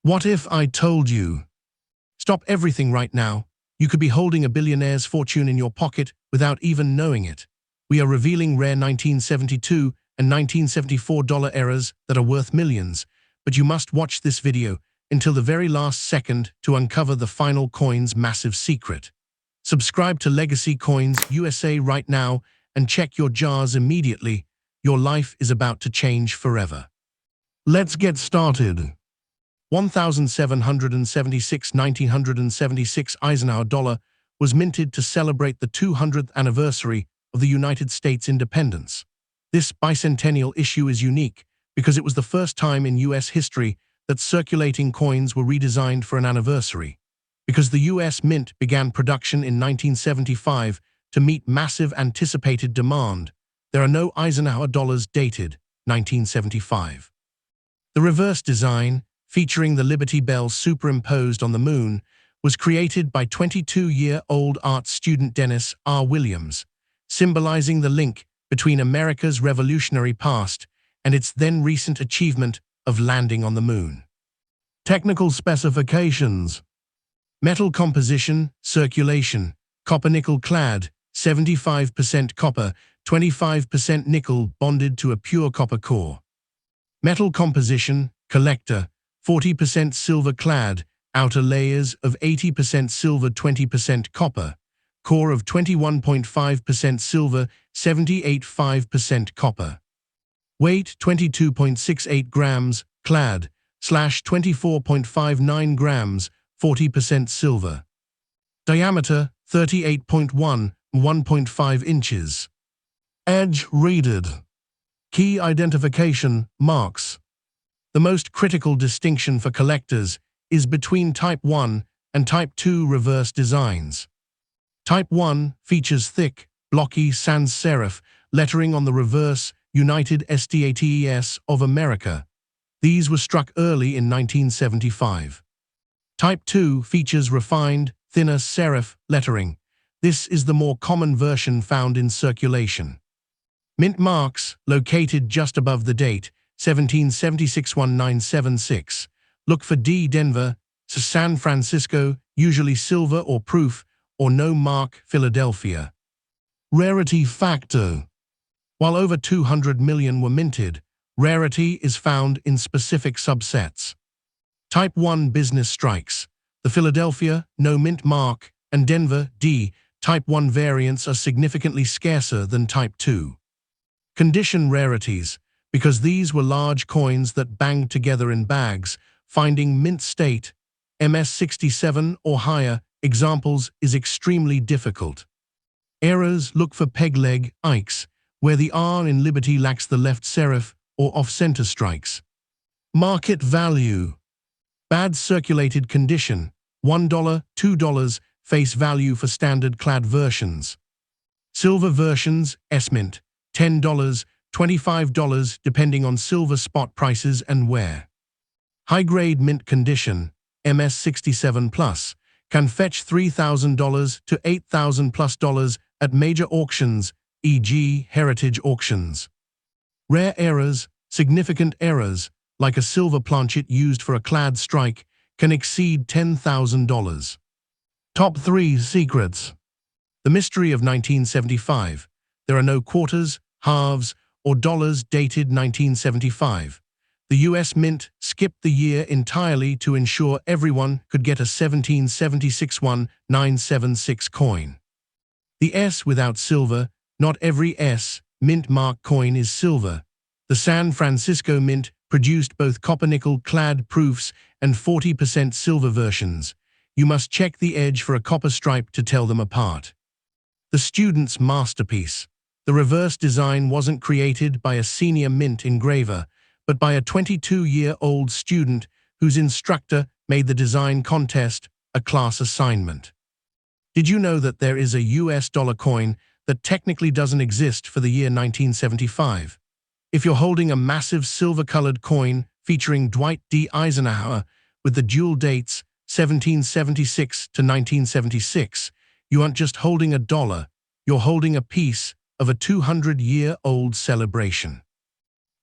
What if I told you? Stop everything right now. You could be holding a billionaire's fortune in your pocket without even knowing it. We are revealing rare 1972 and 1974 dollar errors that are worth millions, but you must watch this video until the very last second to uncover the final coin's massive secret. Subscribe to Legacy Coins USA right now and check your jars immediately. Your life is about to change forever. Let's get started. 1776 1976 Eisenhower dollar was minted to celebrate the 200th anniversary of the United States independence. This bicentennial issue is unique because it was the first time in U.S. history that circulating coins were redesigned for an anniversary. Because the U.S. Mint began production in 1975 to meet massive anticipated demand, there are no Eisenhower dollars dated 1975. The reverse design, featuring the Liberty Bell superimposed on the moon, was created by 22-year-old art student Dennis R. Williams, symbolizing the link between America's revolutionary past and its then recent achievement of landing on the moon. Technical specifications: metal composition, circulation, copper-nickel clad, 75% copper, 25% nickel bonded to a pure copper core. Metal composition, collector, 40% silver clad, outer layers of 80% silver, 20% copper, core of 21.5% silver, 78.5% copper. Weight 22.68 grams, clad, /24.59 grams, 40% silver. Diameter 38.1, 1.5 inches. Edge reeded. Key identification marks. The most critical distinction for collectors is between Type 1 and Type 2 reverse designs. Type 1 features thick, blocky sans serif lettering on the reverse United States of America. These were struck early in 1975. Type 2 features refined, thinner serif lettering. This is the more common version found in circulation. Mint marks, located just above the date, 1776-1976. Look for D. Denver, San Francisco, usually silver or proof, or no mark, Philadelphia. Rarity factor. While over 200 million were minted, rarity is found in specific subsets. Type 1 business strikes. The Philadelphia, no mint mark, and Denver, D. Type 1 variants are significantly scarcer than Type 2. Condition rarities. Because these were large coins that banged together in bags, finding mint state, MS67 or higher, examples is extremely difficult. Errors: look for peg leg, Ikes, where the R in Liberty lacks the left serif, or off-center strikes. Market value. Bad circulated condition, $1, $2, face value for standard clad versions. Silver versions, S-Mint, $10, $25 depending on silver spot prices and wear. High-grade mint condition, MS67 Plus, can fetch $3,000 to $8,000 plus at major auctions, e.g. heritage auctions. Rare errors, significant errors, like a silver planchet used for a clad strike, can exceed $10,000. Top 3 secrets. The mystery of 1975. There are no quarters, halves, or dollars dated 1975. The U.S. Mint skipped the year entirely to ensure everyone could get a 1776-1976 coin. The S without silver. Not every S mint mark coin is silver. The San Francisco Mint produced both copper-nickel clad proofs and 40% silver versions. You must check the edge for a copper stripe to tell them apart. The student's masterpiece. The reverse design wasn't created by a senior mint engraver, but by a 22-year-old student whose instructor made the design contest a class assignment. Did you know that there is a US dollar coin that technically doesn't exist for the year 1975? If you're holding a massive silver-colored coin featuring Dwight D. Eisenhower with the dual dates 1776 to 1976, you aren't just holding a dollar, you're holding a piece of a 200-year-old celebration.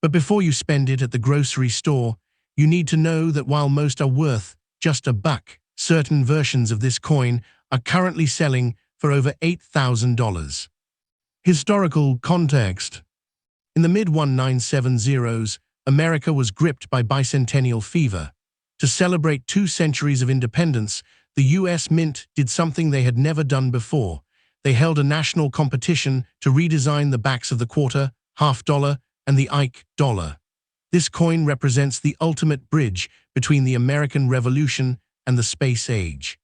But before you spend it at the grocery store, you need to know that while most are worth just a buck, certain versions of this coin are currently selling for over $8,000. Historical context. In the mid-1970s, America was gripped by bicentennial fever. To celebrate 2 centuries of independence, the U.S. Mint did something they had never done before. They held a national competition to redesign the backs of the quarter, half dollar, and the Ike dollar. This coin represents the ultimate bridge between the American Revolution and the space age.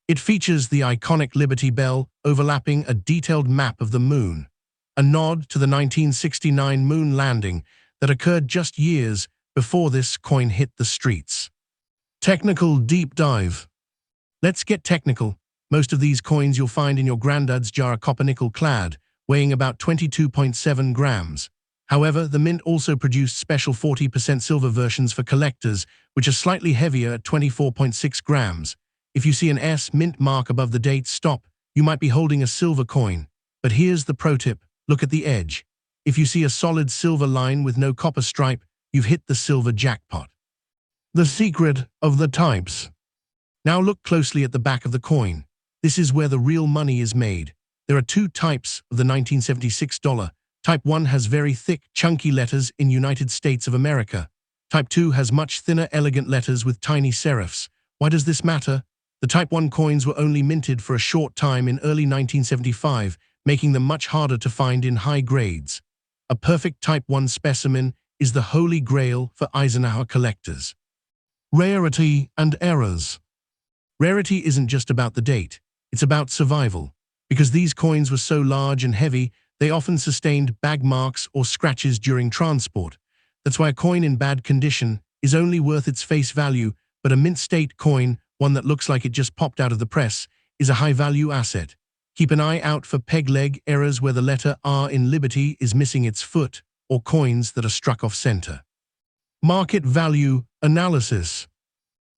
It features the iconic Liberty Bell overlapping a detailed map of the moon, a nod to the 1969 moon landing that occurred just years before this coin hit the streets. Technical deep dive. Let's get technical. Most of these coins you'll find in your granddad's jar are copper-nickel clad, weighing about 22.7 grams. However, the Mint also produced special 40% silver versions for collectors, which are slightly heavier at 24.6 grams. If you see an S Mint mark above the date, stop. You might be holding a silver coin. But here's the pro tip. Look at the edge. If you see a solid silver line with no copper stripe, you've hit the silver jackpot. The secret of the types. Now look closely at the back of the coin. This is where the real money is made. There are 2 types of the 1976 dollar. Type 1 has very thick, chunky letters in United States of America. Type 2 has much thinner, elegant letters with tiny serifs. Why does this matter? The Type 1 coins were only minted for a short time in early 1975, making them much harder to find in high grades. A perfect Type 1 specimen is the holy grail for Eisenhower collectors. Rarity and errors. Rarity isn't just about the date, it's about survival. Because these coins were so large and heavy, they often sustained bag marks or scratches during transport. That's why a coin in bad condition is only worth its face value, but a mint state coin, one that looks like it just popped out of the press, is a high-value asset. Keep an eye out for peg leg errors where the letter R in Liberty is missing its foot, or coins that are struck off center. Market value analysis.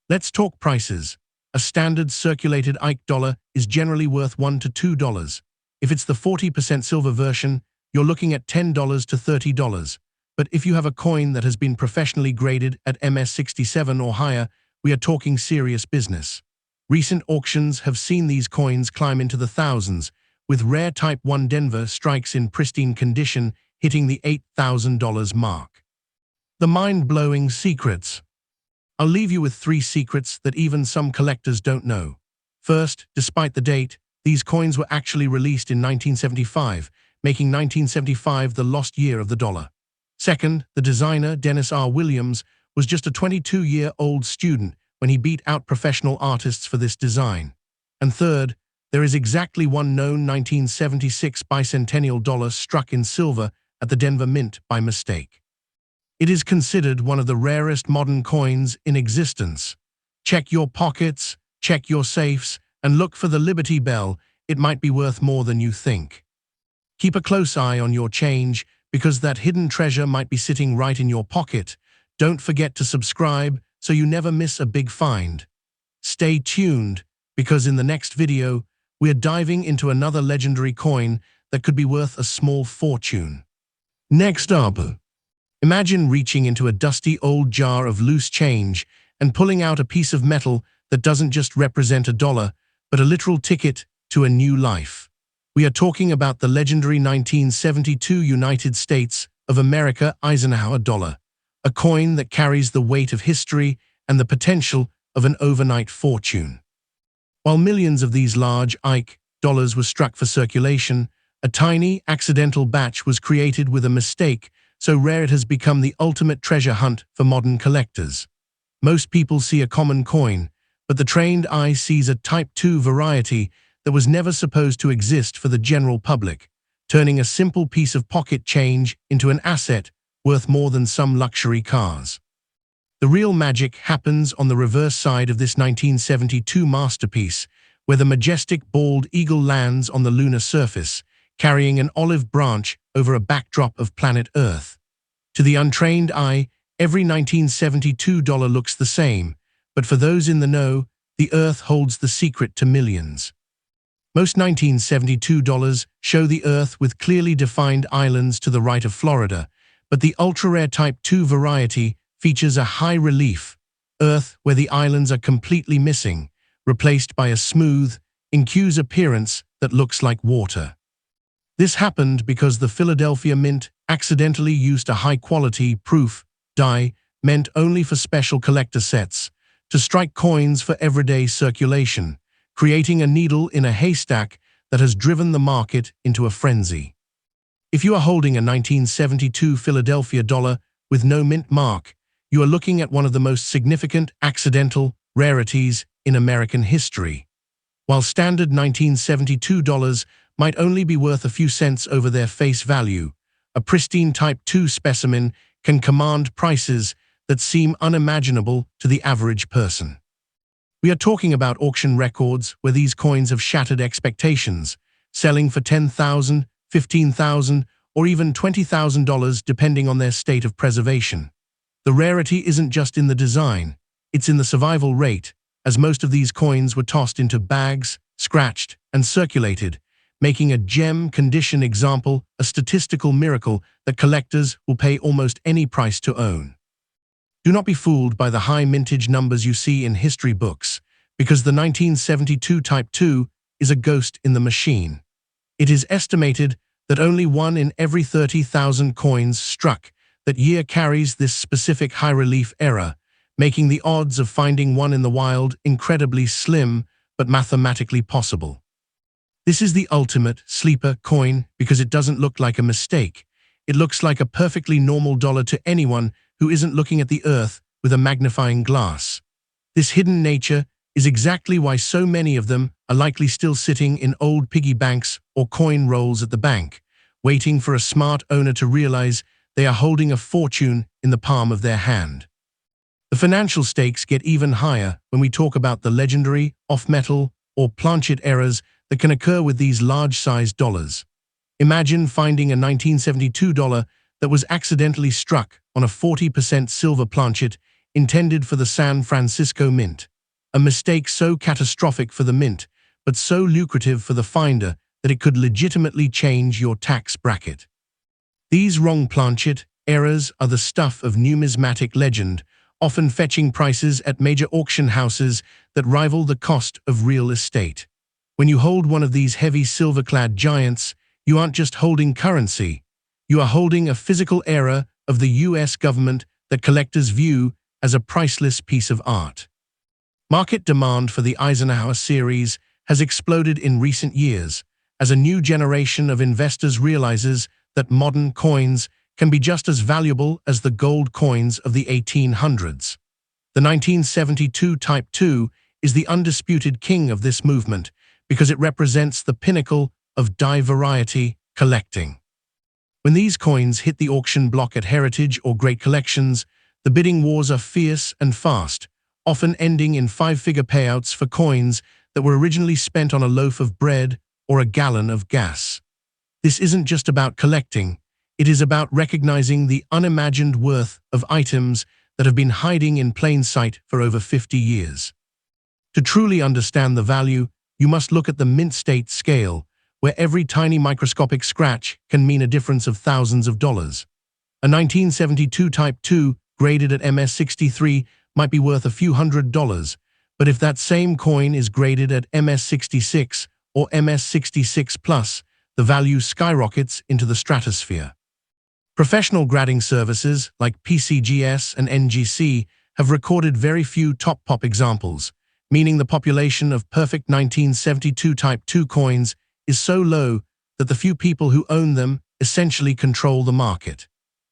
Let's talk prices. A standard circulated Ike dollar is generally worth $1 to $2. If it's the 40% silver version, you're looking at $10 to $30. But if you have a coin that has been professionally graded at MS67 or higher, we are talking serious business. Recent auctions have seen these coins climb into the thousands, with rare Type 1 Denver strikes in pristine condition hitting the $8,000 mark. The mind-blowing secrets. I'll leave you with 3 secrets that even some collectors don't know. First, despite the date, these coins were actually released in 1975, making 1975 the lost year of the dollar. Second, the designer, Dennis R. Williams, was just a 22-year-old student when he beat out professional artists for this design. And third, there is exactly one known 1976 bicentennial dollar struck in silver at the Denver Mint by mistake. It is considered one of the rarest modern coins in existence. Check your pockets, check your safes, and look for the Liberty Bell. It might be worth more than you think. Keep a close eye on your change, because that hidden treasure might be sitting right in your pocket. Don't forget to subscribe so you never miss a big find. Stay tuned, because in the next video, we're diving into another legendary coin that could be worth a small fortune. Next up, imagine reaching into a dusty old jar of loose change and pulling out a piece of metal that doesn't just represent a dollar, but a literal ticket to a new life. We are talking about the legendary 1972 United States of America Eisenhower dollar, a coin that carries the weight of history and the potential of an overnight fortune. While millions of these large Ike dollars were struck for circulation, a tiny, accidental batch was created with a mistake so rare it has become the ultimate treasure hunt for modern collectors. Most people see a common coin, but the trained eye sees a Type 2 variety that was never supposed to exist for the general public, turning a simple piece of pocket change into an asset worth more than some luxury cars. The real magic happens on the reverse side of this 1972 masterpiece, where the majestic bald eagle lands on the lunar surface, carrying an olive branch over a backdrop of planet Earth. To the untrained eye, every 1972 dollar looks the same, but for those in the know, the Earth holds the secret to millions. Most 1972 dollars show the Earth with clearly defined islands to the right of Florida, but the ultra-rare Type 2 variety features a high relief earth where the islands are completely missing, replaced by a smooth, incuse appearance that looks like water. This happened because the Philadelphia Mint accidentally used a high-quality proof die meant only for special collector sets to strike coins for everyday circulation, creating a needle in a haystack that has driven the market into a frenzy. If you are holding a 1972 Philadelphia dollar with no mint mark, you are looking at one of the most significant accidental rarities in American history. While standard 1972 dollars might only be worth a few cents over their face value, a pristine Type II specimen can command prices that seem unimaginable to the average person. We are talking about auction records where these coins have shattered expectations, selling for $10,000, $15,000, or even $20,000 depending on their state of preservation. The rarity isn't just in the design, it's in the survival rate, as most of these coins were tossed into bags, scratched, and circulated, making a gem condition example a statistical miracle that collectors will pay almost any price to own. Do not be fooled by the high mintage numbers you see in history books, because the 1972 Type II is a ghost in the machine. It is estimated that only 1 in every 30,000 coins struck that year carries this specific high-relief error, making the odds of finding one in the wild incredibly slim but mathematically possible. This is the ultimate sleeper coin because it doesn't look like a mistake. It looks like a perfectly normal dollar to anyone who isn't looking at the earth with a magnifying glass. This hidden nature is exactly why so many of them are likely still sitting in old piggy banks or coin rolls at the bank, waiting for a smart owner to realize they are holding a fortune in the palm of their hand. The financial stakes get even higher when we talk about the legendary off-metal or planchet errors that can occur with these large-sized dollars. Imagine finding a 1972 dollar that was accidentally struck on a 40% silver planchet intended for the San Francisco Mint, a mistake so catastrophic for the mint, but so lucrative for the finder that it could legitimately change your tax bracket. These wrong planchet errors are the stuff of numismatic legend, often fetching prices at major auction houses that rival the cost of real estate. When you hold one of these heavy silver-clad giants, you aren't just holding currency, you are holding a physical error of the US government that collectors view as a priceless piece of art. Market demand for the Eisenhower series has exploded in recent years as a new generation of investors realizes that modern coins can be just as valuable as the gold coins of the 1800s. The 1972 Type II is the undisputed king of this movement because it represents the pinnacle of die variety collecting. When these coins hit the auction block at Heritage or Great Collections, the bidding wars are fierce and fast, often ending in five-figure payouts for coins that were originally spent on a loaf of bread or a gallon of gas. This isn't just about collecting, it is about recognizing the unimagined worth of items that have been hiding in plain sight for over 50 years. To truly understand the value, you must look at the mint state scale, where every tiny microscopic scratch can mean a difference of thousands of dollars. A 1972 Type II graded at MS-63 might be worth a few $100s, but if that same coin is graded at MS-66 or MS-66 Plus, the value skyrockets into the stratosphere. Professional grading services like PCGS and NGC have recorded very few top-pop examples, meaning the population of perfect 1972 Type II coins is so low that the few people who own them essentially control the market.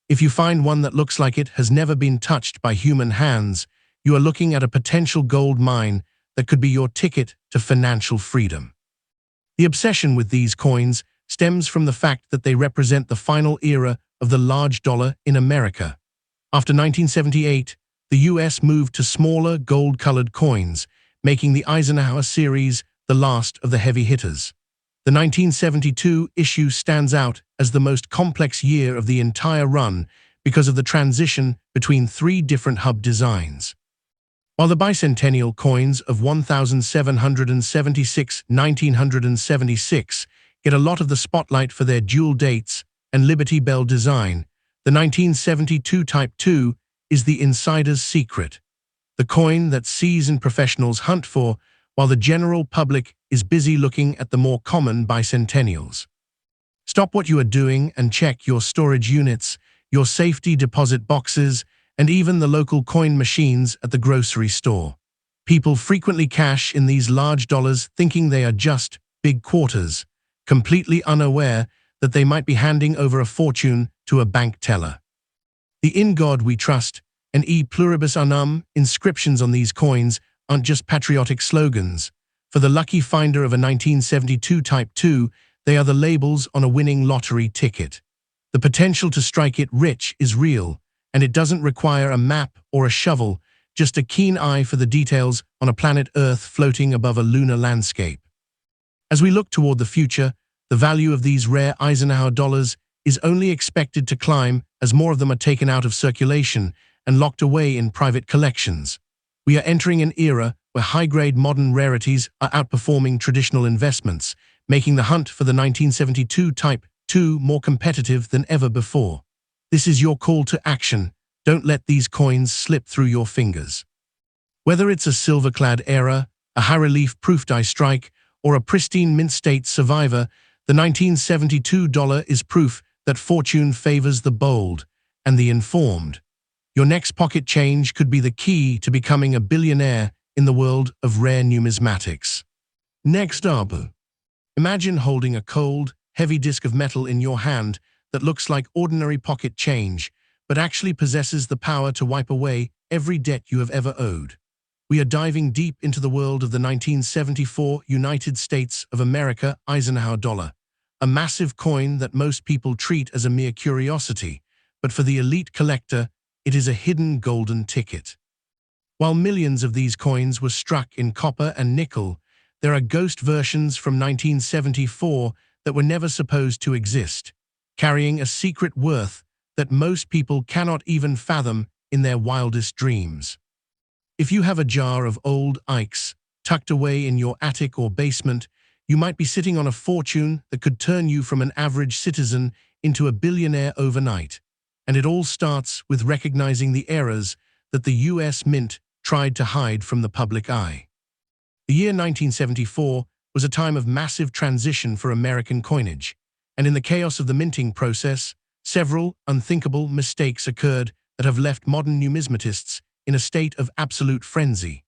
If you find one that looks like it has never been touched by human hands, you are looking at a potential gold mine that could be your ticket to financial freedom. The obsession with these coins stems from the fact that they represent the final era of the large dollar in America. After 1978, the US moved to smaller gold-colored coins, making the Eisenhower series the last of the heavy hitters. The 1972 issue stands out as the most complex year of the entire run because of the transition between three different hub designs. While the bicentennial coins of 1776, 1976 get a lot of the spotlight for their dual dates and Liberty Bell design, the 1972 Type II is the insider's secret, the coin that seasoned professionals hunt for while the general public is busy looking at the more common bicentennials. Stop what you are doing and check your storage units, your safety deposit boxes, and even the local coin machines at the grocery store. People frequently cash in these large dollars thinking they are just big quarters, completely unaware that they might be handing over a fortune to a bank teller. The "In God We Trust" and "E Pluribus Unum" inscriptions on these coins aren't just patriotic slogans. For the lucky finder of a 1972 Type 2, they are the labels on a winning lottery ticket. The potential to strike it rich is real, and it doesn't require a map or a shovel, just a keen eye for the details on a planet Earth floating above a lunar landscape. As we look toward the future, the value of these rare Eisenhower dollars is only expected to climb as more of them are taken out of circulation and locked away in private collections. We are entering an era where high-grade modern rarities are outperforming traditional investments, making the hunt for the 1972 Type 2 more competitive than ever before. This is your call to action. Don't let these coins slip through your fingers. Whether it's a silver-clad era, a high-relief proof die strike, or a pristine mint state survivor, the 1972 dollar is proof that fortune favors the bold and the informed. Your next pocket change could be the key to becoming a billionaire in the world of rare numismatics. Next up, imagine holding a cold, heavy disc of metal in your hand that looks like ordinary pocket change, but actually possesses the power to wipe away every debt you have ever owed. We are diving deep into the world of the 1974 United States of America Eisenhower dollar, a massive coin that most people treat as a mere curiosity, but for the elite collector, it is a hidden golden ticket. While millions of these coins were struck in copper and nickel, there are ghost versions from 1974 that were never supposed to exist, carrying a secret worth that most people cannot even fathom in their wildest dreams. If you have a jar of old Ikes tucked away in your attic or basement, you might be sitting on a fortune that could turn you from an average citizen into a billionaire overnight. And it all starts with recognizing the errors that the US Mint tried to hide from the public eye. The year 1974 was a time of massive transition for American coinage, and in the chaos of the minting process, several unthinkable mistakes occurred that have left modern numismatists in a state of absolute frenzy.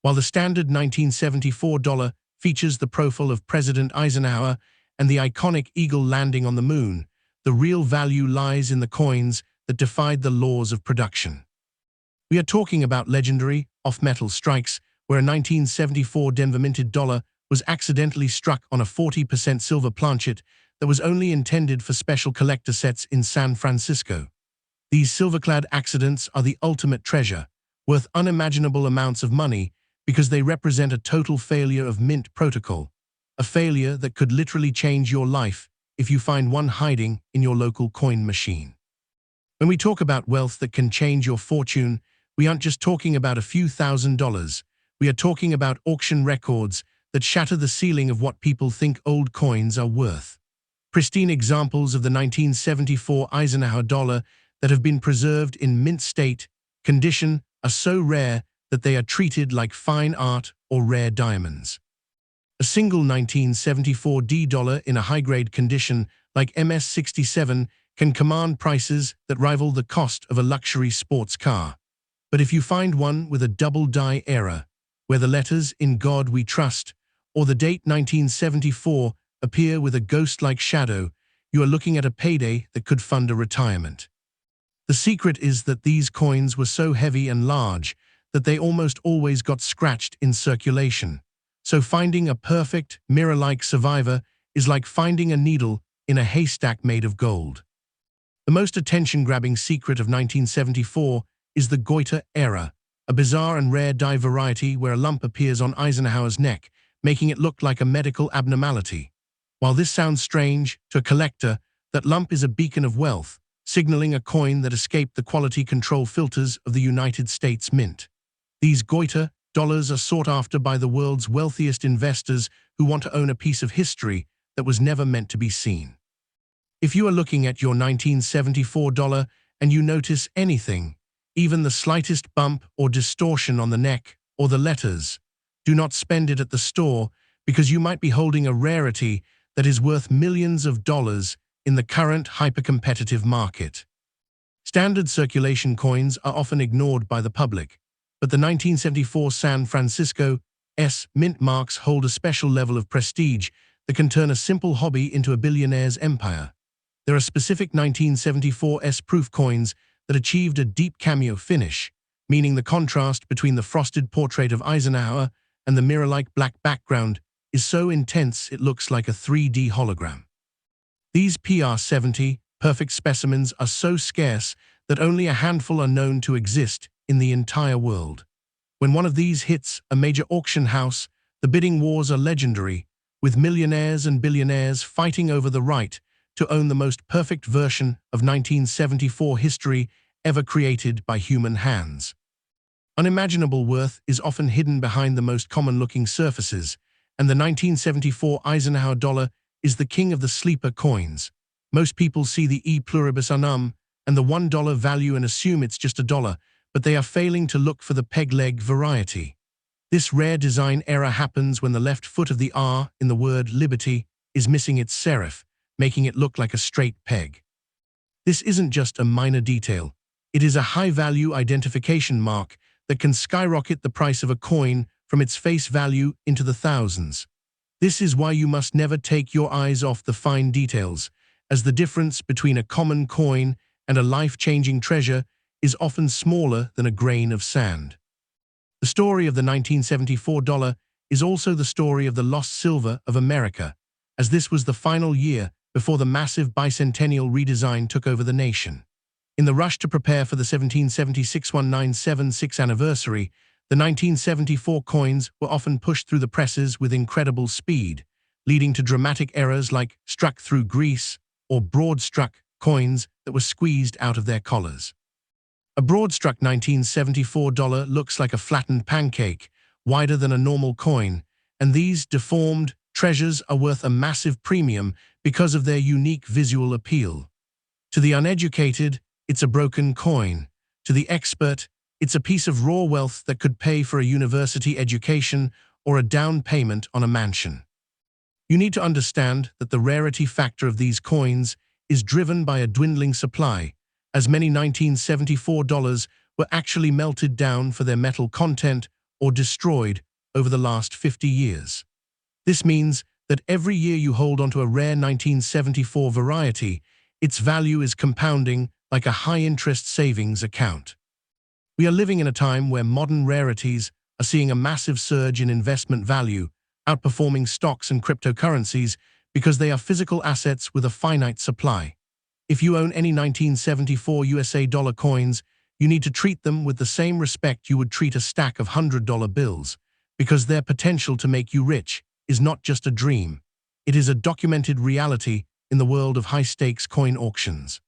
While the standard 1974 dollar features the profile of President Eisenhower and the iconic eagle landing on the moon, the real value lies in the coins that defied the laws of production. We are talking about legendary off-metal strikes, where a 1974 Denver minted dollar was accidentally struck on a 40% silver planchet that was only intended for special collector sets in San Francisco. These silver-clad accidents are the ultimate treasure, worth unimaginable amounts of money because they represent a total failure of mint protocol, a failure that could literally change your life if you find one hiding in your local coin machine. When we talk about wealth that can change your fortune, we aren't just talking about a few $1,000s. We are talking about auction records that shatter the ceiling of what people think old coins are worth. Pristine examples of the 1974 Eisenhower dollar that have been preserved in mint state condition are so rare that they are treated like fine art or rare diamonds. A single 1974 D dollar in a high-grade condition like MS-67 can command prices that rival the cost of a luxury sports car. But if you find one with a double die era, where the letters "In God We Trust" or the date 1974 appear with a ghost-like shadow, you are looking at a payday that could fund a retirement. The secret is that these coins were so heavy and large that they almost always got scratched in circulation. So finding a perfect, mirror-like survivor is like finding a needle in a haystack made of gold. The most attention-grabbing secret of 1974 is the goiter era, a bizarre and rare die variety where a lump appears on Eisenhower's neck, making it look like a medical abnormality. While this sounds strange to a collector, that lump is a beacon of wealth, signaling a coin that escaped the quality control filters of the United States Mint. These goiter dollars are sought after by the world's wealthiest investors who want to own a piece of history that was never meant to be seen. If you are looking at your 1974 dollar and you notice anything, Even the slightest bump or distortion on the neck or the letters. Do not spend it at the store because you might be holding a rarity that is worth millions of dollars in the current hyper-competitive market. Standard circulation coins are often ignored by the public, but the 1974 San Francisco S mint marks hold a special level of prestige that can turn a simple hobby into a billionaire's empire. There are specific 1974 S-proof coins that achieved a deep cameo finish, meaning the contrast between the frosted portrait of Eisenhower and the mirror-like black background is so intense it looks like a 3D hologram. These PR-70 perfect specimens are so scarce that only a handful are known to exist in the entire world. When one of these hits a major auction house, the bidding wars are legendary, with millionaires and billionaires fighting over the right to own the most perfect version of 1974 history ever created by human hands. Unimaginable worth is often hidden behind the most common-looking surfaces, and the 1974 Eisenhower dollar is the king of the sleeper coins. Most people see the E pluribus unum and the $1 value and assume it's just a dollar, but they are failing to look for the peg-leg variety. This rare design error happens when the left foot of the R in the word liberty is missing its serif, making it look like a straight peg. This isn't just a minor detail. It is a high-value identification mark that can skyrocket the price of a coin from its face value into the thousands. This is why you must never take your eyes off the fine details, as the difference between a common coin and a life-changing treasure is often smaller than a grain of sand. The story of the 1974 dollar is also the story of the lost silver of America, as this was the final year before the massive bicentennial redesign took over the nation. In the rush to prepare for the 1776-1976 anniversary, the 1974 coins were often pushed through the presses with incredible speed, leading to dramatic errors like struck through grease or broad-struck coins that were squeezed out of their collars. A broad-struck 1974 dollar looks like a flattened pancake, wider than a normal coin, and these deformed treasures are worth a massive premium because of their unique visual appeal. To the uneducated, it's a broken coin. To the expert, it's a piece of raw wealth that could pay for a university education or a down payment on a mansion. You need to understand that the rarity factor of these coins is driven by a dwindling supply, as many 1974 dollars were actually melted down for their metal content or destroyed over the last 50 years. This means that every year you hold onto a rare 1974 variety, its value is compounding like a high-interest savings account. We are living in a time where modern rarities are seeing a massive surge in investment value, outperforming stocks and cryptocurrencies because they are physical assets with a finite supply. If you own any 1974 USA dollar coins, you need to treat them with the same respect you would treat a stack of $100 bills, because their potential to make you rich is not just a dream. It is a documented reality in the world of high-stakes coin auctions.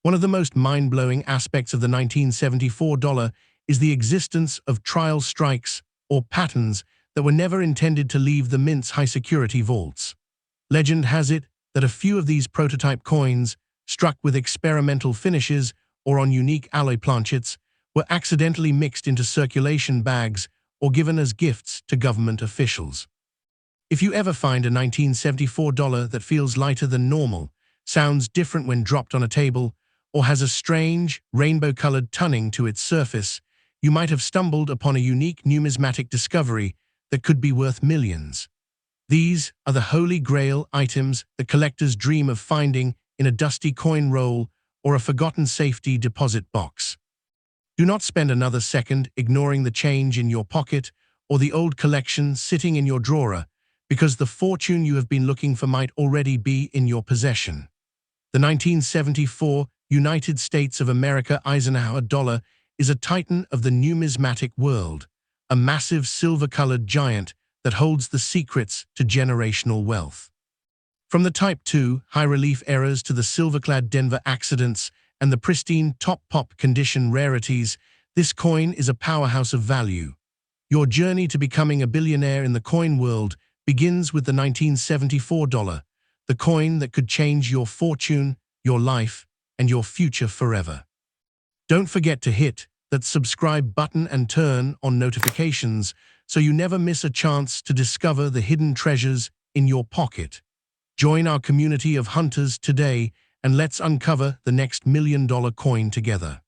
One of the most mind-blowing aspects of the 1974 dollar is the existence of trial strikes or patterns that were never intended to leave the mint's high-security vaults. Legend has it that a few of these prototype coins, struck with experimental finishes or on unique alloy planchets, were accidentally mixed into circulation bags or given as gifts to government officials. If you ever find a 1974 dollar that feels lighter than normal, sounds different when dropped on a table, or has a strange, rainbow-colored toning to its surface, you might have stumbled upon a unique numismatic discovery that could be worth millions. These are the holy grail items that collectors dream of finding in a dusty coin roll or a forgotten safety deposit box. Do not spend another second ignoring the change in your pocket or the old collection sitting in your drawer, because the fortune you have been looking for might already be in your possession. The 1974 United States of America Eisenhower dollar is a titan of the numismatic world, a massive silver-colored giant that holds the secrets to generational wealth. From the Type II high-relief errors to the silver-clad Denver accidents and the pristine top-pop condition rarities, this coin is a powerhouse of value. Your journey to becoming a billionaire in the coin world begins with the 1974 dollar, the coin that could change your fortune, your life, and your future forever. Don't forget to hit that subscribe button and turn on notifications so you never miss a chance to discover the hidden treasures in your pocket. Join our community of hunters today and let's uncover the next $1 million coin together.